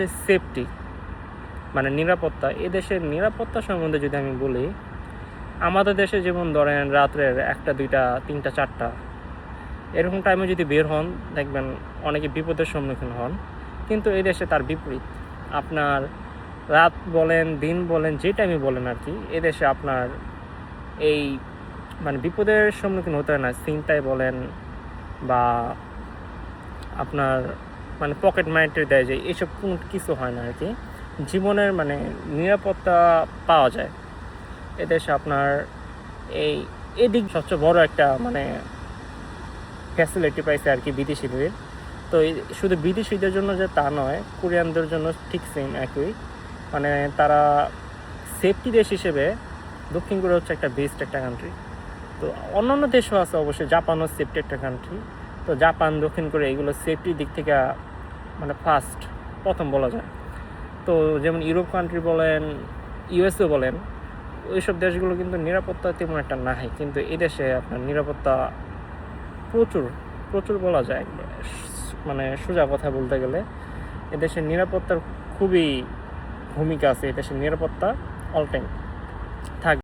হচ্ছে সেফটি, মানে নিরাপত্তা। এ দেশের নিরাপত্তা সম্বন্ধে যদি আমি বলি, আমাদের দেশে যেমন ধরেন রাত্রের 1টা 2টা 3টা 4টা এরকম টাইমে যদি বের হন দেখবেন অনেকে বিপদের সম্মুখীন হন, কিন্তু এই দেশে তার বিপরীত। আপনার রাত বলেন দিন বলেন যে টাইমে বলেন আর কি, এদেশে আপনার এই মানে বিপদের সম্মুখীন হতে হয় না। ছিনতাই বলেন বা আপনার মানে পকেট মাইন্ডে দেয় যে এইসব কোনো কিছু হয় না আর কি। জীবনের মানে নিরাপত্তা পাওয়া যায় এদেশে আপনার। এদিক সবচেয়ে বড় একটা মানে ফ্যাসিলিটি পাইছে আর কি বিদেশিদের। তো শুধু বিদেশিদের জন্য যে তা নয়, কোরিয়ানদের জন্য ঠিক সেম একই। মানে তারা সেফটি দেশ হিসেবে দক্ষিণ কোরিয়া হচ্ছে একটা বেস্ট একটা কান্ট্রি। তো অন্যান্য দেশও আছে অবশ্যই, জাপানও সেফটি একটা কান্ট্রি। তো জাপান দক্ষিণ কোরিয়া এগুলো সেফটির দিক থেকে মানে প্রথম বলা যায়। তো যেমন ইউরোপ কান্ট্রি বলেন, ইউএসএ বলেন, ওইসব দেশগুলো কিন্তু নিরাপত্তা তেমন একটা নাই, কিন্তু এই দেশে আপনার নিরাপত্তা প্রচুর প্রচুর বলা যায়। মানে সোজা কথা বলতে গেলে এদেশের নিরাপত্তার খুবই ভূমিকা আছে। এদেশের নিরাপত্তা অল টাইম থাকবে।